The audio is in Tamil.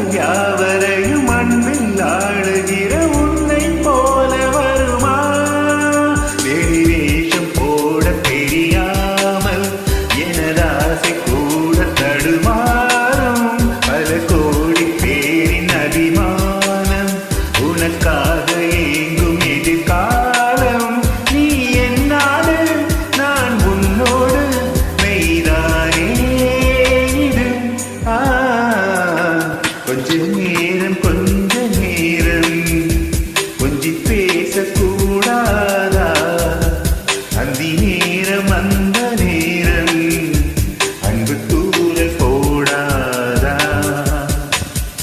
யாவரையும் அன்பில் ஆளுகிற உன்னை போல வருமா? வெளி வேஷம் போட தெரியாமல் எனதாசை கூட தடுமாறும். பல கோடி பேரின் அபிமானம் உனக்காக ஏங்கும் எதிர்காலம். நீ என்னாடு நான் உன்னோடு மெய்தானே இது. கொஞ்சம்